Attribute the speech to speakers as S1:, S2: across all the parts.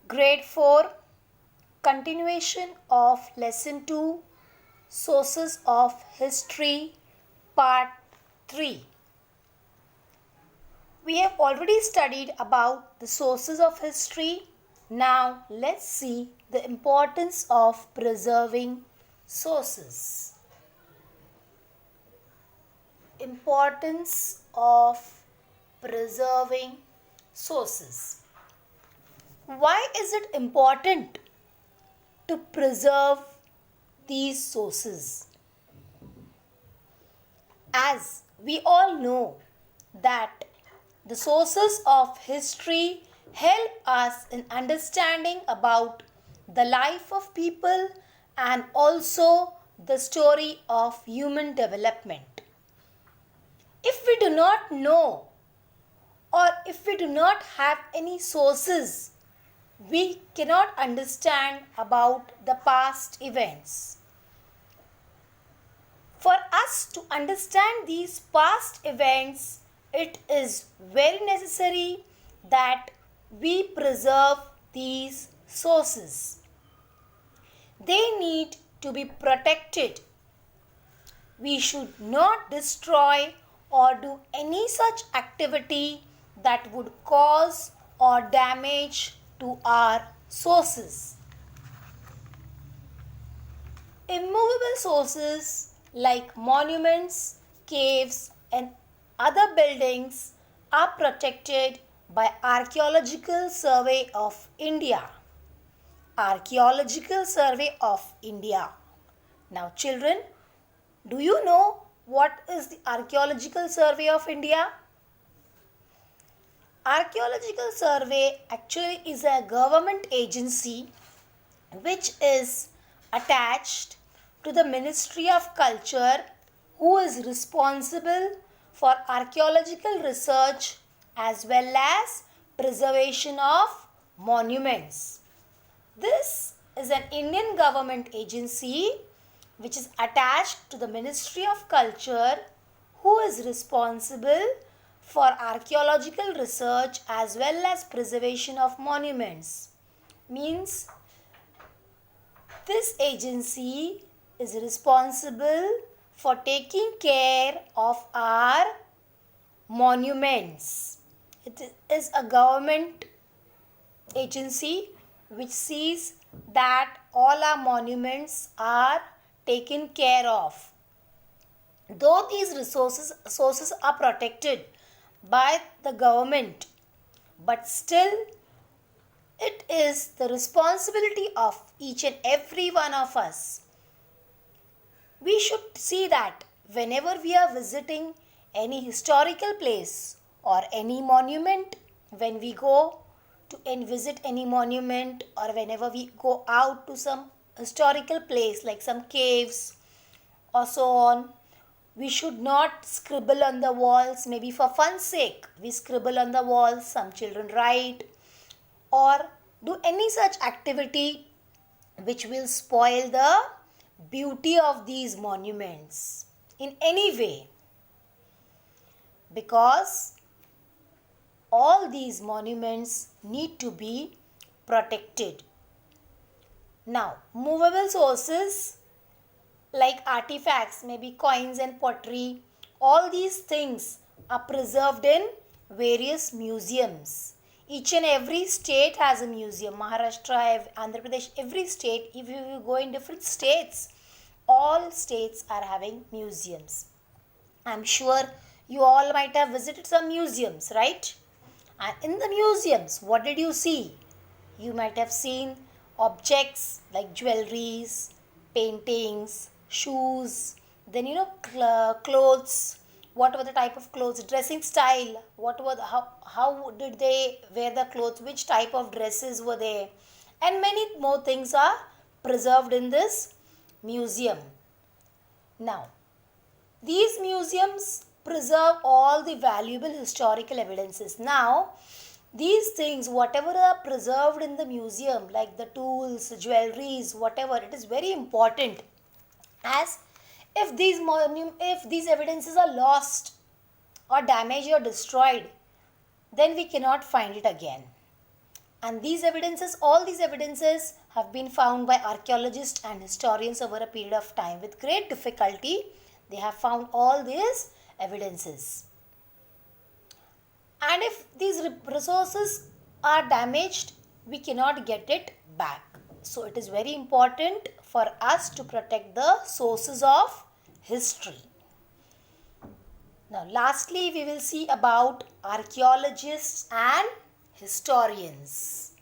S1: Grade 4 Continuation of Lesson 2 Sources of History Part 3. We have already studied about the sources of history. Now let's see the importance of preserving sources. Importance of preserving sources. Why is it important to preserve these sources? As we all know that the sources of history help us in understanding about the life of people and also the story of human development. If we do not know or if we do not have any sources, we cannot understand about the past events. For us to understand these past events, it is very necessary that we preserve these sources. They need to be protected. We should not destroy or do any such activity that would cause or damage to our sources. Immovable sources like monuments, caves, and other buildings are protected by Archaeological Survey of India. Archaeological Survey of India. Now children, do you know what is the Archaeological Survey of India? Archaeological Survey actually is a government agency which is attached to the Ministry of Culture, who is responsible for archaeological research as well as preservation of monuments. This is an Indian government agency which is attached to the Ministry of Culture, who is responsible for archaeological research as well as preservation of monuments. Means this agency is responsible for taking care of our monuments. It is a government agency which sees that all our monuments are taken care of. Though these sources are protected by the government, but still it is the responsibility of each and every one of us. We should see that whenever we are visiting any historical place or any monument, when we go to visit any monument or whenever we go out to some historical place like some caves or so on, we should not scribble on the walls. Maybe for fun's sake we scribble on the walls, some children write, or do any such activity which will spoil the beauty of these monuments in any way, because all these monuments need to be protected. Now, movable sources like artifacts, maybe coins and pottery, all these things are preserved in various museums. Each and every state has a museum. Maharashtra, Andhra Pradesh, every state, if you go in different states, all states are having museums. I'm sure you all might have visited some museums, right? And in the museums, what did you see? You might have seen objects like jewelries, paintings, shoes, then clothes. What were the type of clothes? Dressing style. How did they wear the clothes? Which type of dresses were there? And many more things are preserved in this museum. Now, these museums preserve all the valuable historical evidences. Now, these things, whatever are preserved in the museum, like the tools, jewelries, whatever, it is very important, as if these evidences are lost or damaged or destroyed, then we cannot find it again. And these evidences, all these evidences have been found by archaeologists and historians over a period of time. With great difficulty, they have found all these evidences. And if these resources are damaged, we cannot get it back. So it is very important for us to protect the sources of history. Now lastly, we will see about archaeologists and historians.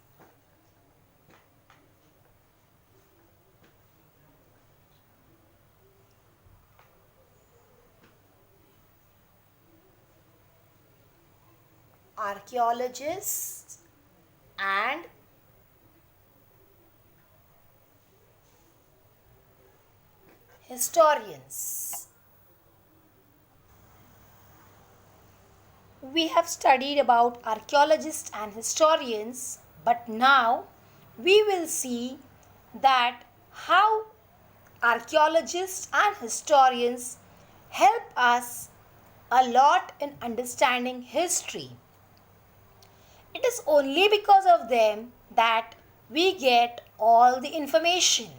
S1: Archaeologists and historians. We have studied about archaeologists and historians, but now we will see that how archaeologists and historians help us a lot in understanding history. It is only because of them that we get all the information.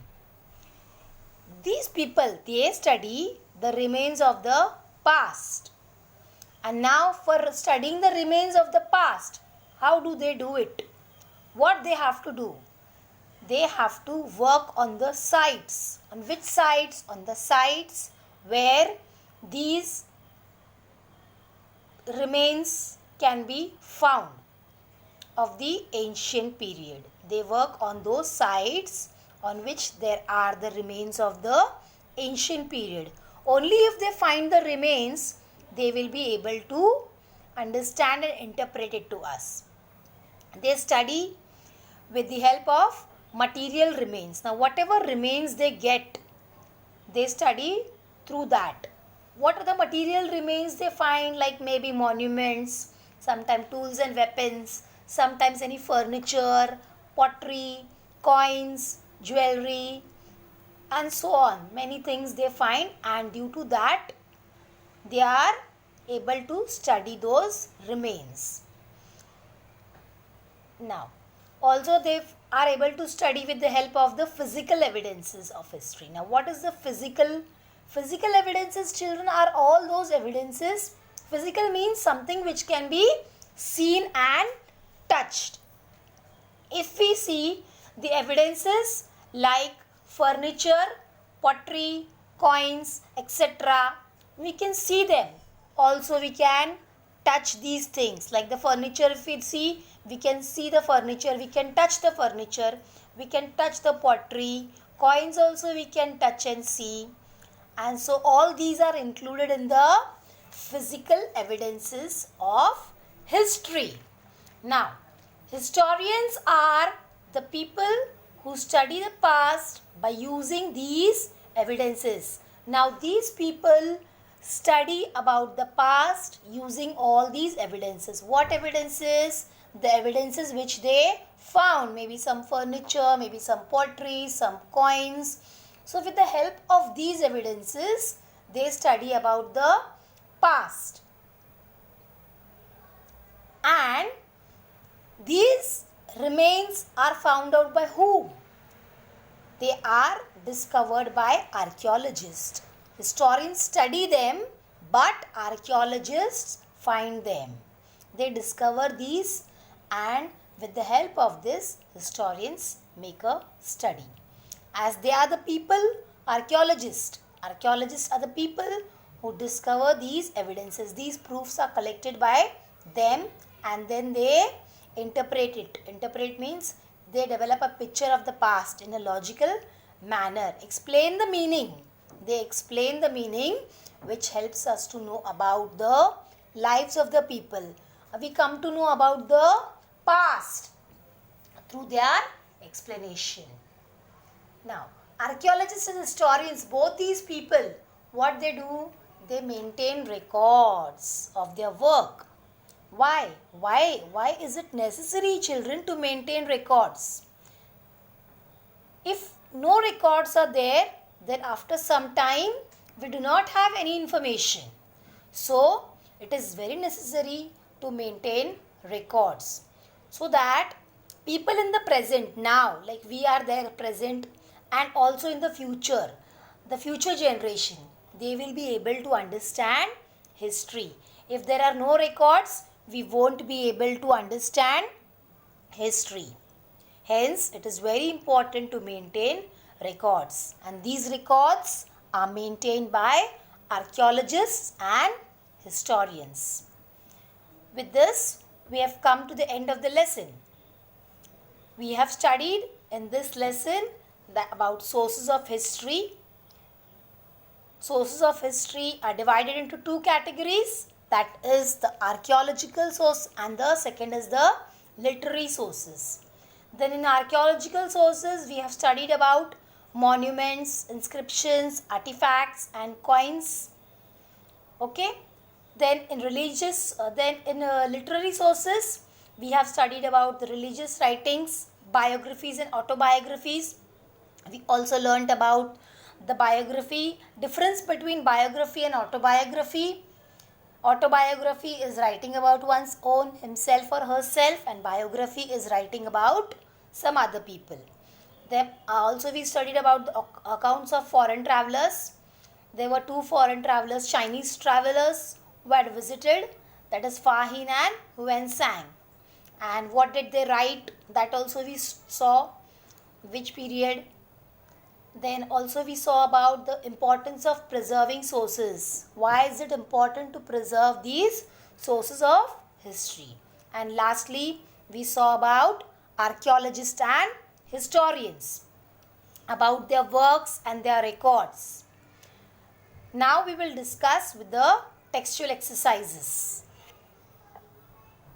S1: These people, they study the remains of the past. And now for studying the remains of the past, how do they do it? What they have to do? They have to work on the sites. On which sites? On the sites where these remains can be found of the ancient period. They work on those sites on which there are the remains of the ancient period. Only if they find the remains, they will be able to understand and interpret it to us. They study with the help of material remains. Now whatever remains they get, they study through that. What are the material remains they find? Like maybe monuments, sometimes tools and weapons, sometimes any furniture, pottery, coins, jewelry, and so on. Many things they find, and due to that they are able to study those remains. Now also they are able to study with the help of the physical evidences of history. Now what is the physical evidences, children? Are all those evidences. Physical means something which can be seen and touched. If we see the evidences like furniture, pottery, coins, etc., we can see them. Also we can touch these things. Like the furniture, if we see, we can see the furniture, we can touch the furniture, we can touch the pottery. Coins also we can touch and see. And so all these are included in the physical evidences of history. Now, historians are the people who study the past by using these evidences. Now, these people study about the past using all these evidences. What evidences? The evidences which they found. Maybe some furniture, maybe some pottery, some coins. So with the help of these evidences, they study about the past. And these remains are found out by whom? They are discovered by archaeologists. Historians study them, but archaeologists find them. They discover these, and with the help of this, historians make a study. As they are the people, archaeologists are the people who discover these evidences. These proofs are collected by them, and then they interpret it. Interpret means they develop a picture of the past in a logical manner. Explain the meaning. They explain the meaning, which helps us to know about the lives of the people. We come to know about the past through their explanation. Now, archaeologists and historians, both these people, what they do? They maintain records of their work. Why? Why is it necessary, children, to maintain records? If no records are there, then after some time, we do not have any information. So, it is very necessary to maintain records so that People in the present now, like we are there present, and also in the future generation, they will be able to understand history. If there are no records, we won't be able to understand history. Hence, it is very important to maintain records, and these records are maintained by archaeologists and historians. With this, we have come to the end of the lesson. We have studied in this lesson about sources of history. Sources of history are divided into two categories, that is the archaeological source and the second is the literary sources. Then in archaeological sources, we have studied about monuments, inscriptions, artifacts and coins. Okay. Then in literary sources, we have studied about the religious writings, biographies and autobiographies. We also learnt about the biography, difference between biography and autobiography. Autobiography is writing about one's own, himself or herself, and biography is writing about some other people. Then also we studied about the accounts of foreign travelers. There were two foreign travelers, Chinese travelers, who had visited, that is Fa Hin and Wen Sang. And what did they write? That also we saw, which period. Then also we saw about the importance of preserving sources. Why is it important to preserve these sources of history? And lastly, we saw about archaeologists and historians, about their works and their records. Now we will discuss with the textual exercises.